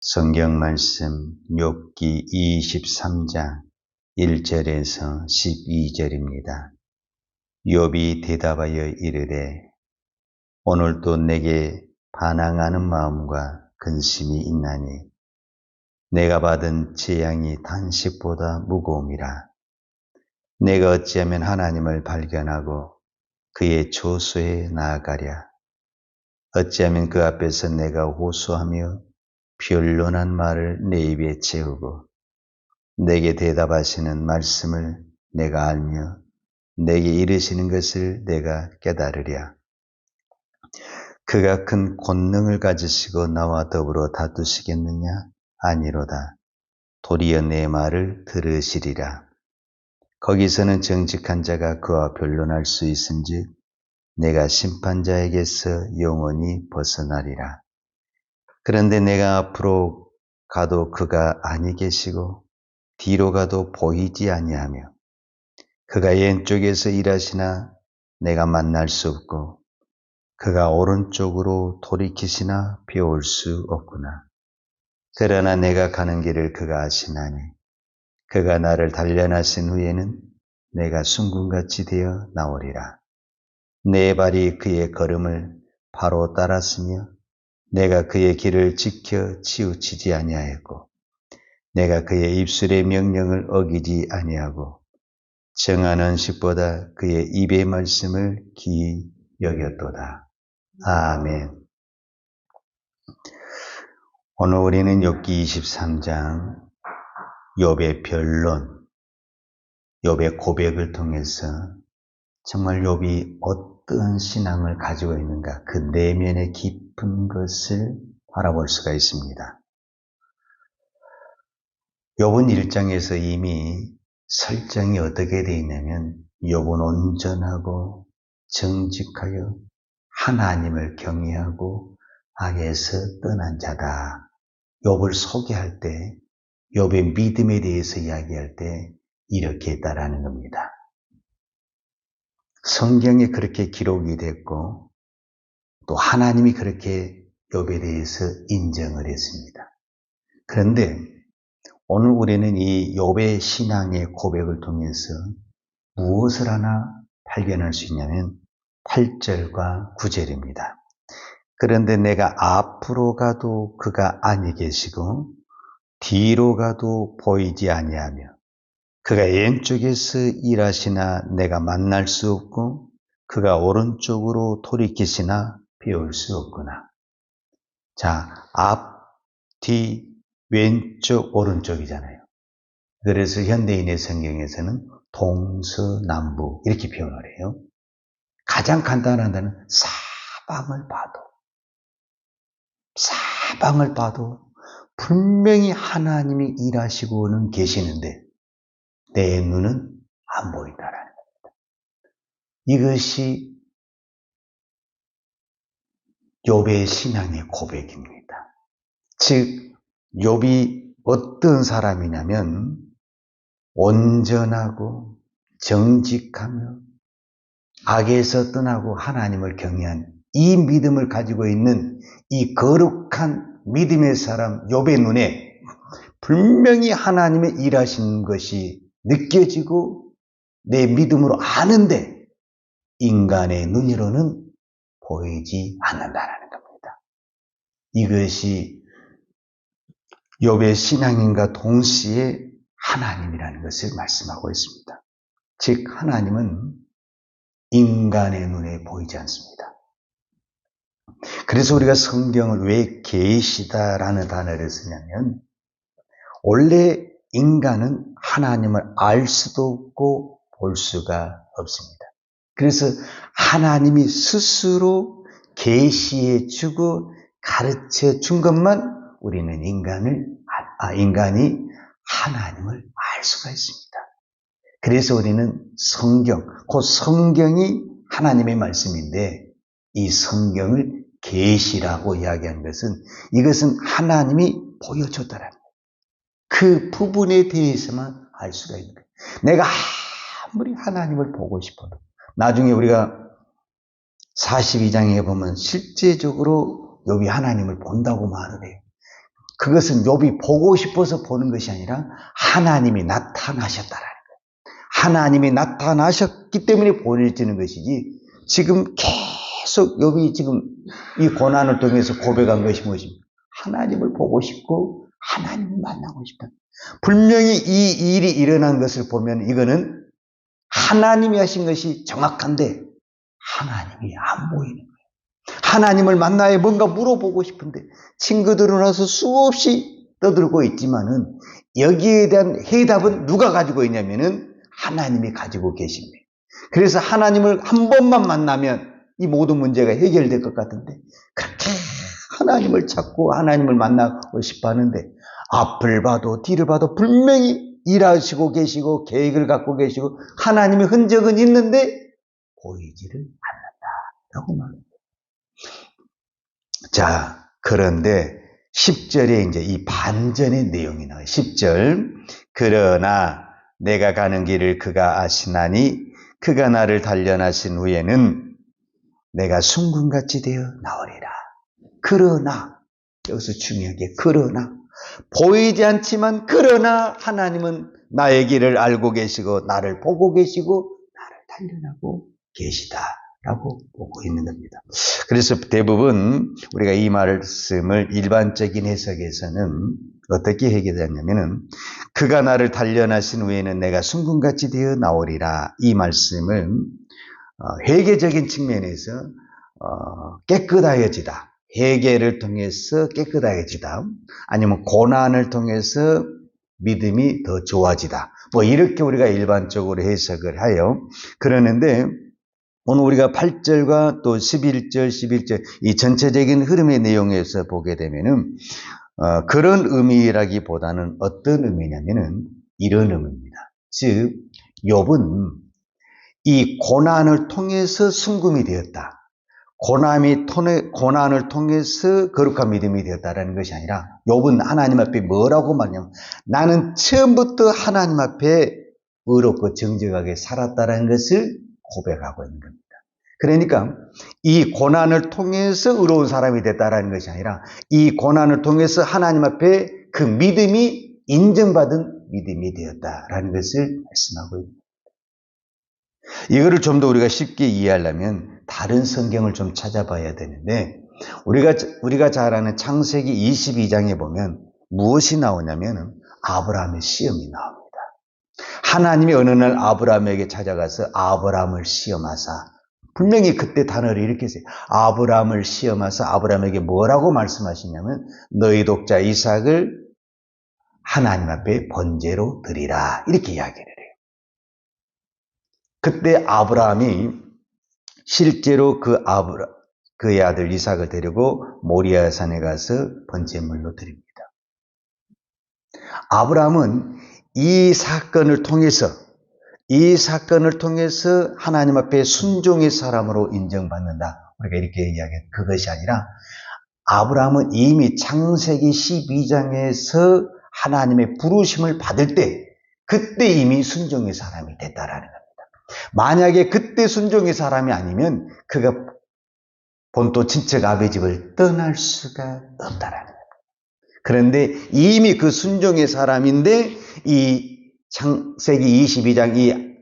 성경 말씀 욥기 23장 1절에서 12절입니다. 욥이 대답하여 이르되 오늘도 내게 반항하는 마음과 근심이 있나니 내가 받은 재앙이 단식보다 무거움이라. 내가 어찌하면 하나님을 발견하고 그의 조소에 나아가랴. 어찌하면 그 앞에서 내가 호소하며 변론한 말을 내 입에 채우고 내게 대답하시는 말씀을 내가 알며 내게 이르시는 것을 내가 깨달으랴. 그가 큰 권능을 가지시고 나와 더불어 다투시겠느냐? 아니로다. 도리어 내 말을 들으시리라. 거기서는 정직한 자가 그와 변론할 수 있은즉 내가 심판자에게서 영원히 벗어나리라. 그런데 내가 앞으로 가도 그가 아니 계시고 뒤로 가도 보이지 아니하며 그가 왼쪽에서 일하시나 내가 만날 수 없고 그가 오른쪽으로 돌이키시나 배울 수 없구나. 그러나 내가 가는 길을 그가 아시나니 그가 나를 단련하신 후에는 내가 순금같이 되어 나오리라. 내 발이 그의 걸음을 바로 따랐으며 내가 그의 길을 지켜 치우치지 아니하였고 내가 그의 입술의 명령을 어기지 아니하고 정한 식보다 그의 입의 말씀을 귀히 여겼도다. 아멘. 오늘 우리는 욥기 23장 욥의 변론, 욥의 고백을 통해서 정말 욥이 어떠한 신앙을 가지고 있는가 그 내면의 깊은 것을 바라볼 수가 있습니다. 욥은 1장에서 이미 설정이 어떻게 되어 있냐면 욥은 온전하고 정직하여 하나님을 경외하고 악에서 떠난 자다. 욥을 소개할 때 욥의 믿음에 대해서 이야기할 때 이렇게 했다라는 겁니다. 성경에 그렇게 기록이 됐고 또 하나님이 그렇게 욥에 대해서 인정을 했습니다. 그런데 오늘 우리는 이 욥의 신앙의 고백을 통해서 무엇을 하나 발견할 수 있냐면 8절과 9절입니다. 그런데 내가 앞으로 가도 그가 아니 계시고 뒤로 가도 보이지 아니하며 그가 왼쪽에서 일하시나 내가 만날 수 없고 그가 오른쪽으로 돌이키시나 배울 수 없구나. 자, 앞, 뒤, 왼쪽, 오른쪽이잖아요. 그래서 현대인의 성경에서는 동서남북 이렇게 표현을 해요. 가장 간단한 단어는 사방을 봐도 분명히 하나님이 일하시고는 계시는데 내 눈은 안 보인다라는 겁니다. 이것이 욥의 신앙의 고백입니다. 즉 욥이 어떤 사람이냐면 온전하고 정직하며 악에서 떠나고 하나님을 경외한 이 믿음을 가지고 있는 이 거룩한 믿음의 사람 욥의 눈에 분명히 하나님의 일하시는 것이 느껴지고 내 믿음으로 아는데 인간의 눈으로는 보이지 않는다는 겁니다. 이것이 욥의 신앙인과 동시에 하나님이라는 것을 말씀하고 있습니다. 즉 하나님은 인간의 눈에 보이지 않습니다. 그래서 우리가 성경을 왜 계시다라는 단어를 쓰냐면 원래 인간은 하나님을 알 수도 없고 볼 수가 없습니다. 그래서 하나님이 스스로 계시해 주고 가르쳐 준 것만 우리는 인간이 하나님을 알 수가 있습니다. 그래서 우리는 성경, 그 성경이 하나님의 말씀인데 이 성경을 계시라고 이야기한 것은 이것은 하나님이 보여줬다라는 거예요. 그 부분에 대해서만 알 수가 있는 거예요. 내가 아무리 하나님을 보고 싶어도 나중에 우리가 42장에 보면 실제적으로 욥이 하나님을 본다고 말을 해요. 그것은 욥이 보고 싶어서 보는 것이 아니라 하나님이 나타나셨다라는 거예요. 하나님이 나타나셨기 때문에 보여지는 것이지, 지금 계속 욥이 지금 이 고난을 통해서 고백한 것이 무엇입니까? 하나님을 보고 싶고 하나님을 만나고 싶다. 분명히 이 일이 일어난 것을 보면 이거는 하나님이 하신 것이 정확한데 하나님이 안 보이는 거예요. 하나님을 만나야 뭔가 물어보고 싶은데 친구들은 와서 수없이 떠들고 있지만은 여기에 대한 해답은 누가 가지고 있냐면은 하나님이 가지고 계신 거예요. 그래서 하나님을 한 번만 만나면 이 모든 문제가 해결될 것 같은데 그렇게 하나님을 찾고 하나님을 만나고 싶어 하는데 앞을 봐도 뒤를 봐도 분명히 일하시고 계시고 계획을 갖고 계시고 하나님의 흔적은 있는데 보이지를 않는다라고 말합니다. 자, 그런데 10절에 이제 이 반전의 내용이 나와요. 10절. 그러나 내가 가는 길을 그가 아시나니 그가 나를 단련하신 후에는 내가 순금같이 되어 나오리라. 그러나, 여기서 중요한 게 그러나, 보이지 않지만 그러나 하나님은 나의 길을 알고 계시고 나를 보고 계시고 나를 단련하고 계시다라고 보고 있는 겁니다. 그래서 대부분 우리가 이 말씀을 일반적인 해석에서는 어떻게 해석하냐면은 그가 나를 단련하신 후에는 내가 순금같이 되어 나오리라, 이 말씀을 회개적인 측면에서 깨끗하여지다, 회개를 통해서 깨끗하여지다, 아니면 고난을 통해서 믿음이 더 좋아지다, 뭐 이렇게 우리가 일반적으로 해석을 하여 그러는데, 오늘 우리가 8절과 또 11절, 11절 이 전체적인 흐름의 내용에서 보게 되면은 그런 의미라기보다는 어떤 의미냐면은 이런 의미입니다. 즉 욥은 이 고난을 통해서 순금이 되었다, 고난을 통해서 거룩한 믿음이 되었다라는 것이 아니라 욥은 하나님 앞에 뭐라고 말하냐면 나는 처음부터 하나님 앞에 의롭고 정직하게 살았다라는 것을 고백하고 있는 겁니다. 그러니까 이 고난을 통해서 의로운 사람이 됐다라는 것이 아니라 이 고난을 통해서 하나님 앞에 그 믿음이 인정받은 믿음이 되었다라는 것을 말씀하고 있습니다. 이거를 좀 더 우리가 쉽게 이해하려면 다른 성경을 좀 찾아봐야 되는데, 우리가 잘 아는 창세기 22장에 보면 무엇이 나오냐면 아브라함의 시험이 나옵니다. 하나님이 어느 날 아브라함에게 찾아가서 아브라함을 시험하사, 분명히 그때 단어를 이렇게 써요. 아브라함을 시험하사 아브라함에게 뭐라고 말씀하시냐면 너희 독자 이삭을 하나님 앞에 번제로 드리라, 이렇게 이야기를 해요. 그때 아브라함이 실제로 그의 아들 이삭을 데리고 모리아 산에 가서 번제물로 드립니다. 아브라함은 이 사건을 통해서 하나님 앞에 순종의 사람으로 인정받는다, 우리가 이렇게 이야기해요. 그것이 아니라 아브라함은 이미 창세기 12장에서 하나님의 부르심을 받을 때 그때 이미 순종의 사람이 됐다라는 겁니다. 만약에 그때 순종의 사람이 아니면 그가 본토 친척 아버지 집을 떠날 수가 없다라는 겁니다. 그런데 이미 그 순종의 사람인데 이 창세기 22장 이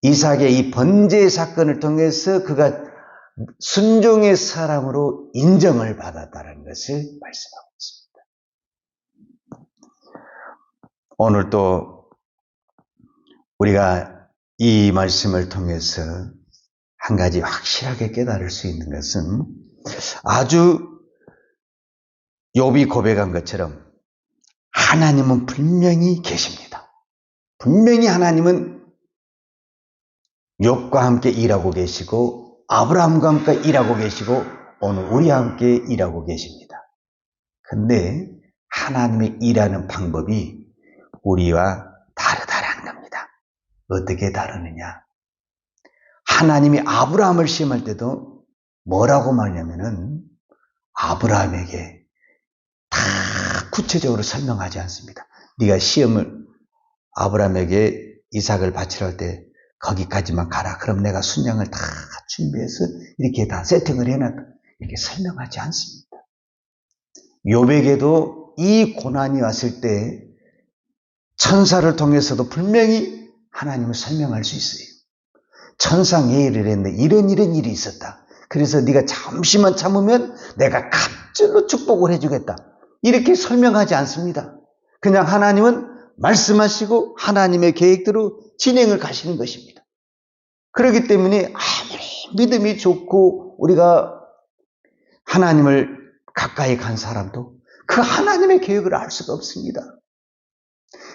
이삭의 이 번제 사건을 통해서 그가 순종의 사람으로 인정을 받았다는 것을 말씀하고 있습니다. 오늘 또 우리가 이 말씀을 통해서 한 가지 확실하게 깨달을 수 있는 것은 아주 욥이 고백한 것처럼 하나님은 분명히 계십니다. 분명히 하나님은 욥과 함께 일하고 계시고 아브라함과 함께 일하고 계시고 오늘 우리와 함께 일하고 계십니다. 근데 하나님의 일하는 방법이 우리와 다르다라는 겁니다. 어떻게 다르느냐? 하나님이 아브라함을 시험할 때도 뭐라고 말하냐면은 아브라함에게 다 구체적으로 설명하지 않습니다. 네가 시험을 아브라함에게 이삭을 바치려 할 때 거기까지만 가라. 그럼 내가 순양을 다 준비해서 이렇게 다 세팅을 해놨다. 이렇게 설명하지 않습니다. 욥에게도 이 고난이 왔을 때 천사를 통해서도 분명히 하나님을 설명할 수 있어요. 천상 예의를 했는데 이런 일이 있었다. 그래서 네가 잠시만 참으면 내가 갑절로 축복을 해주겠다. 이렇게 설명하지 않습니다. 그냥 하나님은 말씀하시고 하나님의 계획대로 진행을 가시는 것입니다. 그렇기 때문에 아무리 믿음이 좋고 우리가 하나님을 가까이 간 사람도 그 하나님의 계획을 알 수가 없습니다.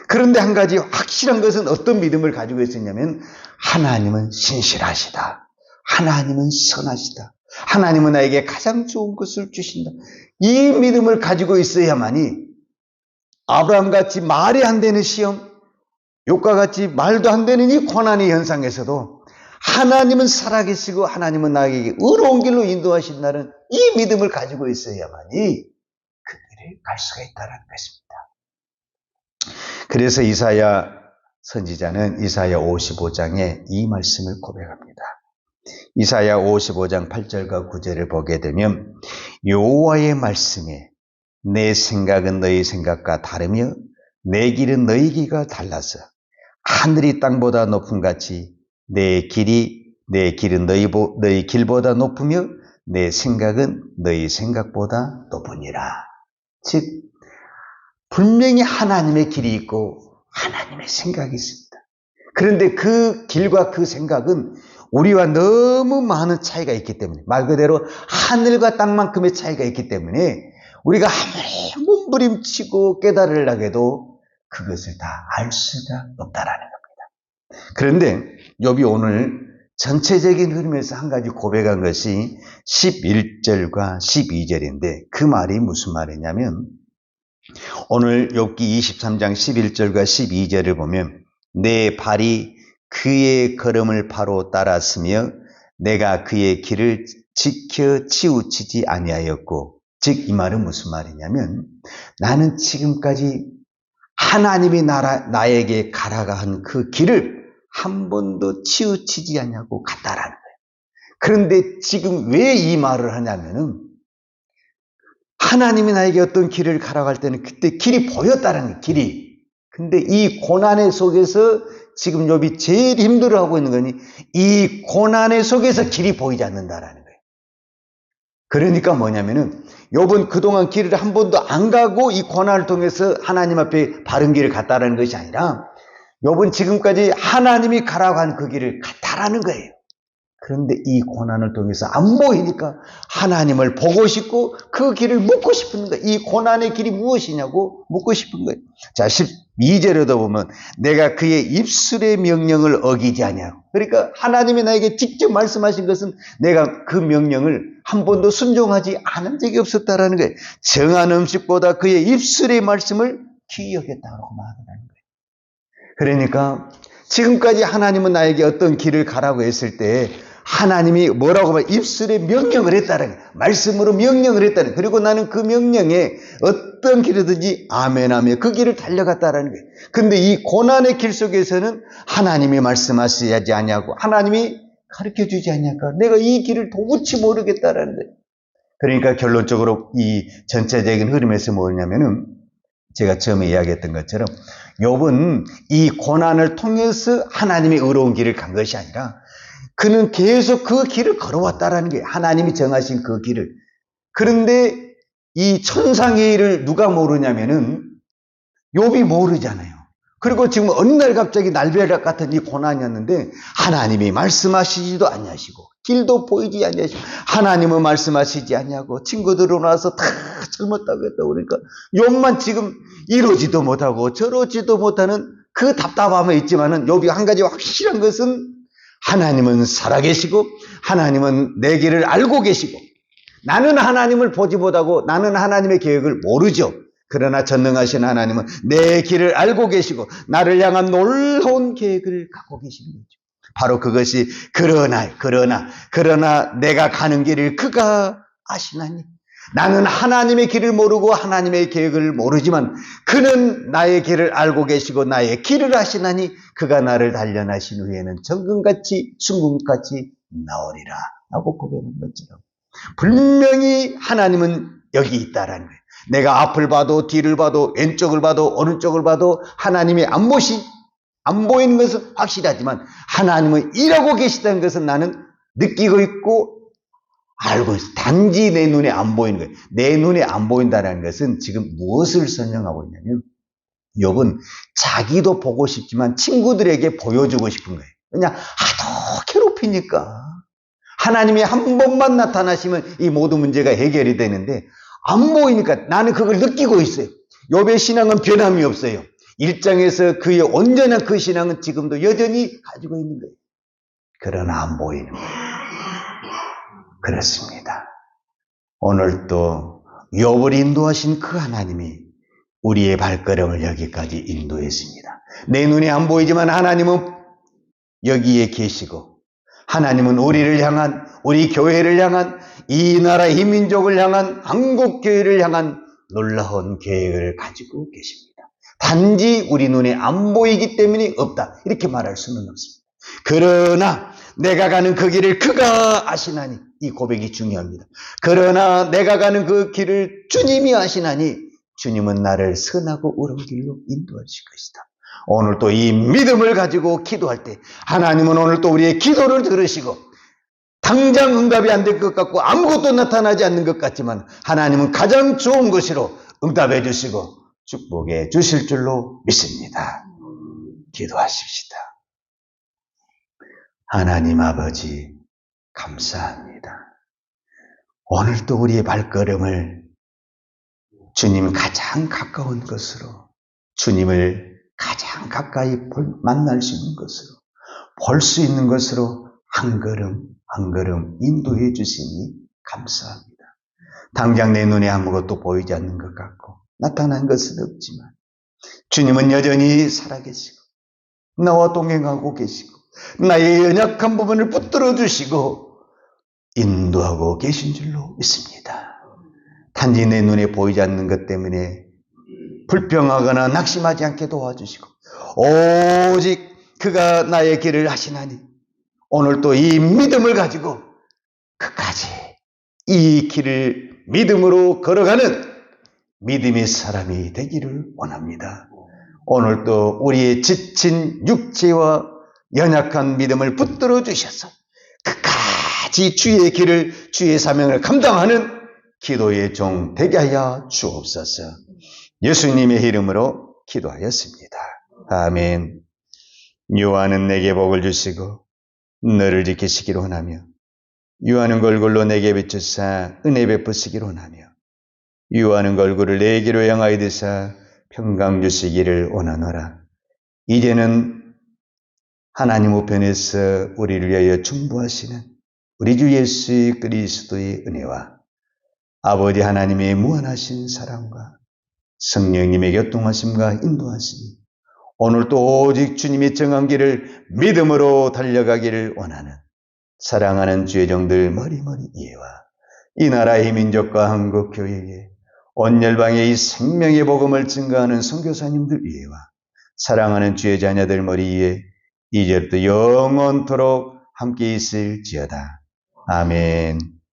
그런데 한 가지 확실한 것은 어떤 믿음을 가지고 있었냐면 하나님은 신실하시다. 하나님은 선하시다. 하나님은 나에게 가장 좋은 것을 주신다. 이 믿음을 가지고 있어야만이 아브라함같이 말이 안 되는 시험, 욥과 같이 말도 안 되는 이 고난의 현상에서도 하나님은 살아계시고 하나님은 나에게 의로운 길로 인도하신다는 이 믿음을 가지고 있어야만이 그 길을 갈 수가 있다는 것입니다. 그래서 이사야 선지자는 이사야 55장에 이 말씀을 고백합니다. 이사야 55장 8절과 9절을 보게 되면 여호와의 말씀에 내 생각은 너희 생각과 다르며 내 길은 너희 길과 달라서 하늘이 땅보다 높음 같이 내 길은 너희 길보다 높으며 내 생각은 너희 생각보다 높으니라. 즉 분명히 하나님의 길이 있고 하나님의 생각이 있습니다. 그런데 그 길과 그 생각은 우리와 너무 많은 차이가 있기 때문에, 말 그대로 하늘과 땅만큼의 차이가 있기 때문에 우리가 아무리 몸부림치고 깨달으려고 해도 그것을 다 알 수가 없다라는 겁니다. 그런데 욥이 오늘 전체적인 흐름에서 한 가지 고백한 것이 11절과 12절인데 그 말이 무슨 말이냐면 오늘 욥기 23장 11절과 12절을 보면 내 발이 그의 걸음을 바로 따랐으며 내가 그의 길을 지켜 치우치지 아니하였고, 즉 이 말은 무슨 말이냐면 나는 지금까지 하나님이 나에게 가라가 한 그 길을 한 번도 치우치지 않냐고 갔다라는 거예요. 그런데 지금 왜 이 말을 하냐면은 하나님이 나에게 어떤 길을 가라고 할 때는 그때 길이 보였다는 거예요. 길이. 근데 이 고난의 속에서 지금 욥이 제일 힘들어하고 있는 거니 이 고난의 속에서 길이 보이지 않는다라는 거예요. 그러니까 뭐냐면은 욥은 그동안 길을 한 번도 안 가고 이 고난을 통해서 하나님 앞에 바른 길을 갔다라는 것이 아니라 욥은 지금까지 하나님이 가라고 한 그 길을 갔다라는 거예요. 그런데 이 고난을 통해서 안 보이니까 하나님을 보고 싶고 그 길을 묻고 싶은 거예요. 이 고난의 길이 무엇이냐고 묻고 싶은 거예요. 자, 12절에도 보면 내가 그의 입술의 명령을 어기지 아니하고, 그러니까 하나님이 나에게 직접 말씀하신 것은 내가 그 명령을 한 번도 순종하지 않은 적이 없었다라는 거예요. 정한 음식보다 그의 입술의 말씀을 귀히 여겼다고 말하는 거예요. 그러니까 지금까지 하나님은 나에게 어떤 길을 가라고 했을 때 하나님이 뭐라고 하면 입술에 명령을 했다는 거예요. 말씀으로 명령을 했다는 거예요. 그리고 나는 그 명령에 어떤 길이든지 아멘하며 그 길을 달려갔다는 거예요. 근데 이 고난의 길 속에서는 하나님이 말씀하셔야지 않냐고, 하나님이 가르쳐주지 않냐고, 내가 이 길을 도무지 모르겠다라는 거예요. 그러니까 결론적으로 이 전체적인 흐름에서 뭐냐면은 제가 처음에 이야기했던 것처럼 욥은 이 고난을 통해서 하나님의 의로운 길을 간 것이 아니라 그는 계속 그 길을 걸어왔다라는 게 하나님이 정하신 그 길을. 그런데 이 천상의 일을 누가 모르냐면은 욥이 모르잖아요. 그리고 지금 어느 날 갑자기 날벼락 같은 이 고난이었는데 하나님이 말씀하시지도 아니하시고 길도 보이지 아니하시고 하나님은 말씀하시지 아니하고 친구들은 와서 다 젊었다고 했다고 그러니까 욥만 지금 이러지도 못하고 저러지도 못하는 그 답답함은 있지만은 욥이 한 가지 확실한 것은 하나님은 살아계시고 하나님은 내 길을 알고 계시고 나는 하나님을 보지 못하고 나는 하나님의 계획을 모르죠. 그러나 전능하신 하나님은 내 길을 알고 계시고 나를 향한 놀라운 계획을 갖고 계시는 거죠. 바로 그것이 그러나 내가 가는 길을 그가 아시나니, 나는 하나님의 길을 모르고 하나님의 계획을 모르지만 그는 나의 길을 알고 계시고 나의 길을 아시나니 그가 나를 단련하신 후에는 정금같이 순금같이 나오리라 하고 고백한 것처럼 분명히 하나님은 여기 있다라는 거예요. 내가 앞을 봐도 뒤를 봐도 왼쪽을 봐도 오른쪽을 봐도 하나님이 안 보이는 것은 확실하지만 하나님은 일하고 계시다는 것은 나는 느끼고 있고 알고 있어. 단지 내 눈에 안 보이는 거예요. 내 눈에 안 보인다는 것은 지금 무엇을 설명하고 있냐면 욥은 자기도 보고 싶지만 친구들에게 보여주고 싶은 거예요. 그냥 하도 괴롭히니까 하나님이 한 번만 나타나시면 이 모든 문제가 해결이 되는데 안 보이니까 나는 그걸 느끼고 있어요. 욥의 신앙은 변함이 없어요. 1장에서 그의 온전한 그 신앙은 지금도 여전히 가지고 있는 거예요. 그러나 안 보이는 거예요. 그렇습니다. 오늘도 욥을 인도하신 그 하나님이 우리의 발걸음을 여기까지 인도했습니다. 내 눈에 안 보이지만 하나님은 여기에 계시고 하나님은 우리를 향한, 우리 교회를 향한, 이 나라 이 민족을 향한, 한국교회를 향한 놀라운 계획을 가지고 계십니다. 단지 우리 눈에 안 보이기 때문에 없다, 이렇게 말할 수는 없습니다. 그러나 내가 가는 그 길을 그가 아시나니, 이 고백이 중요합니다. 그러나 내가 가는 그 길을 주님이 아시나니 주님은 나를 선하고 옳은 길로 인도하실 것이다. 오늘 또 이 믿음을 가지고 기도할 때 하나님은 오늘 또 우리의 기도를 들으시고 당장 응답이 안 될 것 같고 아무것도 나타나지 않는 것 같지만 하나님은 가장 좋은 것으로 응답해 주시고 축복해 주실 줄로 믿습니다. 기도하십시다. 하나님 아버지 감사합니다. 오늘도 우리의 발걸음을 주님 가장 가까운 것으로, 주님을 가장 가까이 만날 수 있는 것으로, 볼 수 있는 것으로 한 걸음 한 걸음 인도해 주시니 감사합니다. 당장 내 눈에 아무것도 보이지 않는 것 같고 나타난 것은 없지만 주님은 여전히 살아계시고 나와 동행하고 계시고 나의 연약한 부분을 붙들어 주시고 인도하고 계신 줄로 믿습니다. 단지 내 눈에 보이지 않는 것 때문에 불평하거나 낙심하지 않게 도와주시고 오직 그가 나의 길을 하시나니 오늘 또 이 믿음을 가지고 끝까지 이 길을 믿음으로 걸어가는 믿음의 사람이 되기를 원합니다. 오늘 또 우리의 지친 육체와 연약한 믿음을 붙들어 주셔서 끝까지 주의 길을, 주의 사명을 감당하는 기도의 종 되게 하여 주옵소서. 예수님의 이름으로 기도하였습니다. 아멘. 유하는 내게 복을 주시고 너를 지키시기를 원하며 유하는 걸굴로 내게 비추사 은혜 베푸시기를 원하며 유하는 걸굴을 내게로 향하여 드사 평강 주시기를 원하노라. 이제는 하나님 우편에서 우리를 위하여 중보하시는 우리 주 예수 그리스도의 은혜와 아버지 하나님의 무한하신 사랑과 성령님의 교통하심과 인도하심이 오늘도 오직 주님의 정한 길을 믿음으로 달려가기를 원하는 사랑하는 주의 종들 머리머리 이해와 이 나라의 민족과 한국교회에 온 열방의 이 생명의 복음을 증거하는 선교사님들 이해와 사랑하는 주의 자녀들 머리에 이제부터 영원토록 함께 있을지어다. 아멘.